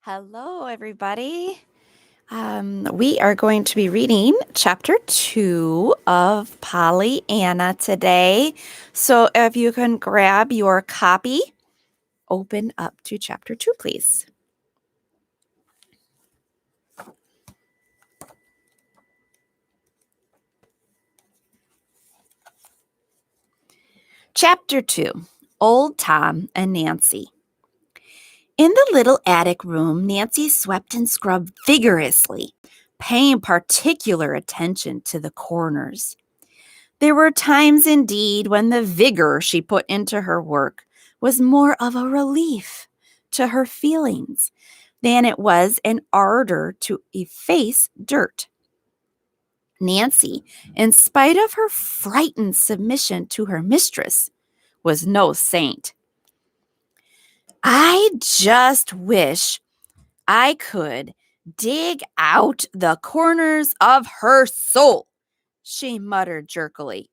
Hello, everybody. We are going to be reading chapter 2 of Pollyanna today. So if you can grab your copy, open up to chapter 2, please. Chapter 2, Old Tom and Nancy. In the little attic room, Nancy swept and scrubbed vigorously, paying particular attention to the corners. There were times indeed when the vigor she put into her work was more of a relief to her feelings than it was an ardor to efface dirt. Nancy, in spite of her frightened submission to her mistress, was no saint. "I just wish I could dig out the corners of her soul," she muttered jerkily,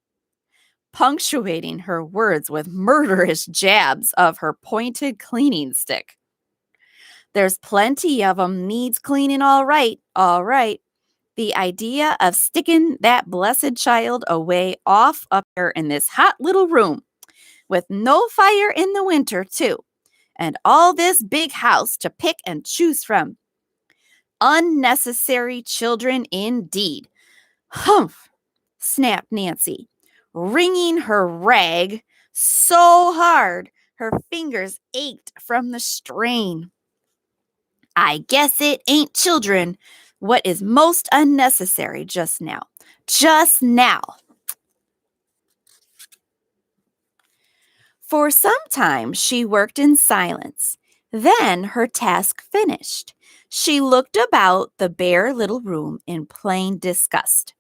punctuating her words with murderous jabs of her pointed cleaning stick. "There's plenty of 'em needs cleaning, all right, all right. The idea of sticking that blessed child away off up there in this hot little room, with no fire in the winter, too, and all this big house to pick and choose from. Unnecessary children indeed." "Humph!" snapped Nancy, wringing her rag so hard her fingers ached from the strain. "I guess it ain't children what is most unnecessary just now. Just now." For some time she worked in silence. Then, her task finished, she looked about the bare little room in plain disgust.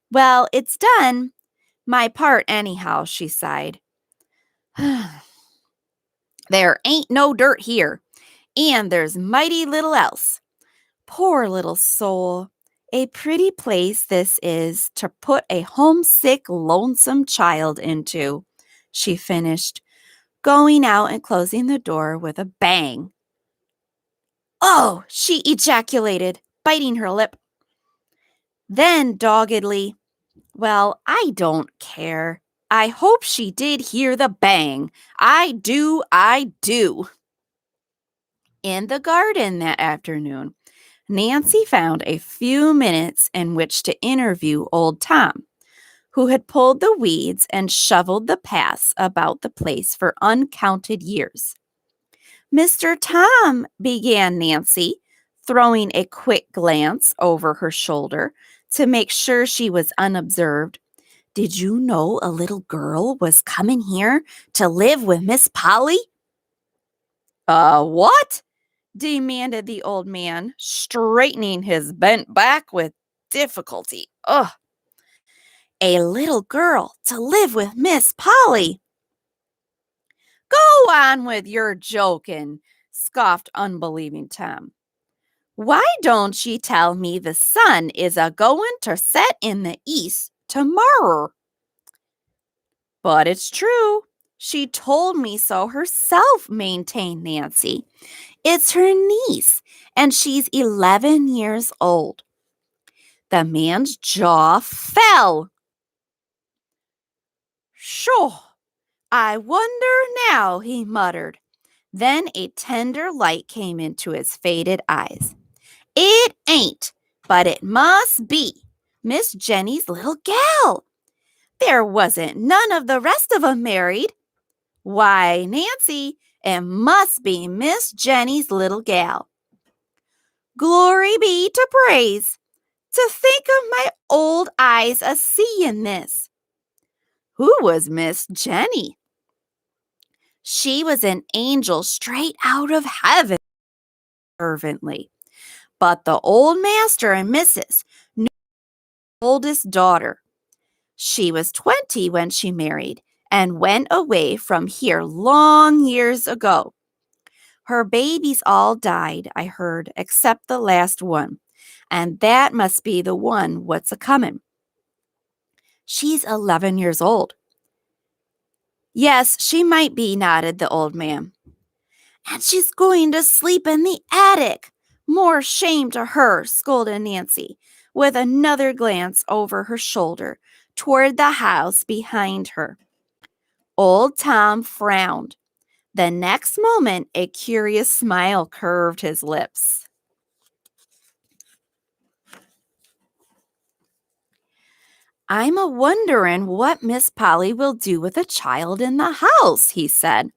"Well, it's done. My part, anyhow," she sighed. "There ain't no dirt here, and there's mighty little else. Poor little soul. A pretty place this is to put a homesick, lonesome child into," she finished, going out and closing the door with a bang. "Oh!" she ejaculated, biting her lip. Then doggedly, "Well, I don't care. I hope she did hear the bang. I do, I do." In the garden that afternoon, Nancy found a few minutes in which to interview old Tom, who had pulled the weeds and shoveled the paths about the place for uncounted years. "Mr. Tom," began Nancy, throwing a quick glance over her shoulder to make sure she was unobserved, "did you know a little girl was coming here to live with Miss Polly?" What?" demanded the old man, straightening his bent back with difficulty. "Ugh." "A little girl to live with Miss Polly." "Go on with your joking," scoffed unbelieving Tom. "Why don't ye tell me the sun is a-goin' ter set in the east tomorrer?" "But it's true. She told me so herself," maintained Nancy. "It's her niece, and she's 11 years old." The man's jaw fell. "Sho! I wonder now," he muttered. Then a tender light came into his faded eyes. "It ain't, but it must be, Miss Jenny's little gal. There wasn't none of the rest of 'em married. Why, Nancy, it must be Miss Jenny's little gal. Glory be to praise. To think of my old eyes a-seeing this." "Who was Miss Jenny?" "She was an angel straight out of heaven," fervently. "But the old master and missus knew the oldest daughter. She was 20 when she married and went away from here long years ago. Her babies all died, I heard, except the last one, and that must be the one what's a-comin'. She's 11 years old." "Yes, she might be," nodded the old man. And she's going to sleep in the attic. More shame to her, scolded Nancy, with another glance over her shoulder toward the house behind her. Old Tom frowned. The next moment, a curious smile curved his lips. I'm a wonderin' what Miss Polly will do with a child in the house, he said.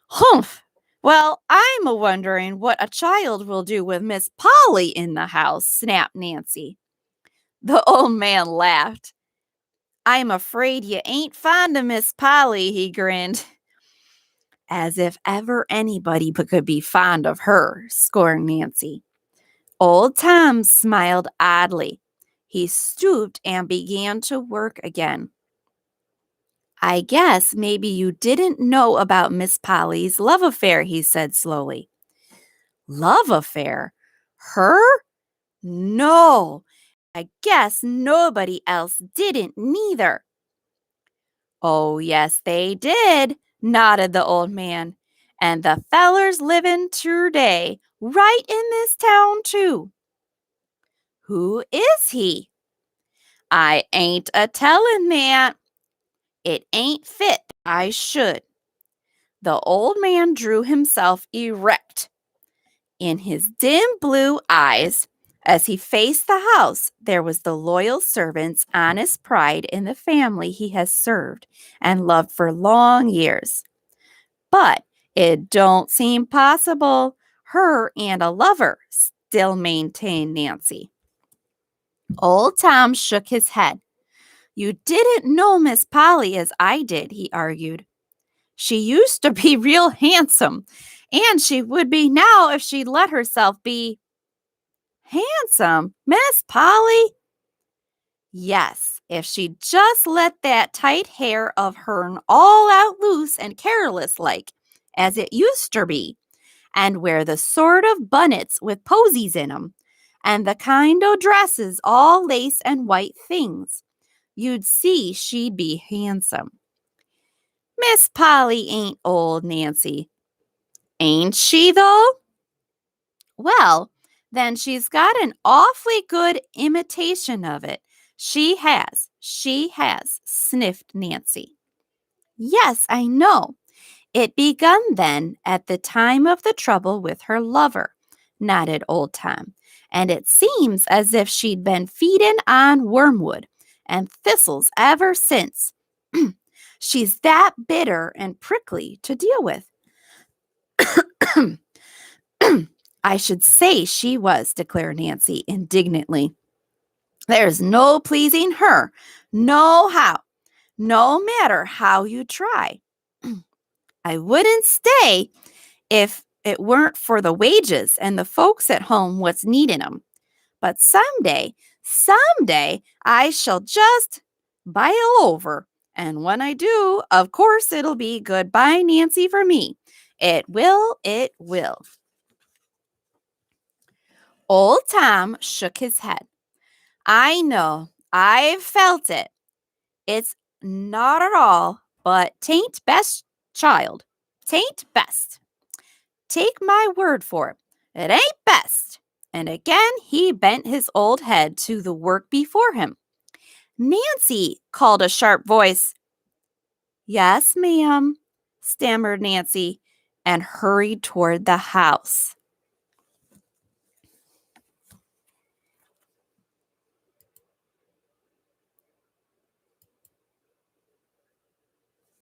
Humph! Well, I'm a wondering what a child will do with Miss Polly in the house, snapped Nancy. The old man laughed. I'm afraid you ain't fond of Miss Polly, he grinned. As if ever anybody could be fond of her, scorned Nancy. Old Tom smiled oddly. He stooped and began to work again. I guess maybe you didn't know about Miss Polly's love affair, he said slowly. Love affair? Her? No, I guess nobody else didn't neither. Oh, yes, they did, nodded the old man. And the fellers livin' today, right in this town, too. Who is he? I ain't a tellin' that. It ain't fit I should. The old man drew himself erect. In his dim blue eyes, as he faced the house, there was the loyal servant's honest pride in the family he has served and loved for long years. But it don't seem possible her and a lover, still maintained Nancy. Old Tom shook his head. You didn't know Miss Polly as I did, he argued. She used to be real handsome, and she would be now if she'd let herself be. Handsome? Miss Polly? Yes, if she'd just let that tight hair of hern all out loose and careless like, as it used to be, and wear the sort of bunnets with posies in 'em, and the kind o' dresses all lace and white things, you'd see she'd be handsome. Miss Polly ain't old, Nancy. Ain't she, though? Well, then she's got an awfully good imitation of it. She has, sniffed Nancy. Yes, I know. It begun then at the time of the trouble with her lover, nodded old Tom, and it seems as if she'd been feedin' on wormwood and thistles ever since. She's that bitter and prickly to deal with. I should say she was, declared Nancy indignantly. There's no pleasing her, no how, no matter how you try. I wouldn't stay if it weren't for the wages and the folks at home what's needin' 'em. But someday, I shall just bile over. And when I do, of course it'll be goodbye, Nancy, for me. It will, it will. Old Tom shook his head. I know, I've felt it. It's not at all, but 'tain't best, child. 'Tain't best. Take my word for it. It ain't best. And again he bent his old head to the work before him. Nancy, called a sharp voice. Yes, ma'am, stammered Nancy, and hurried toward the house.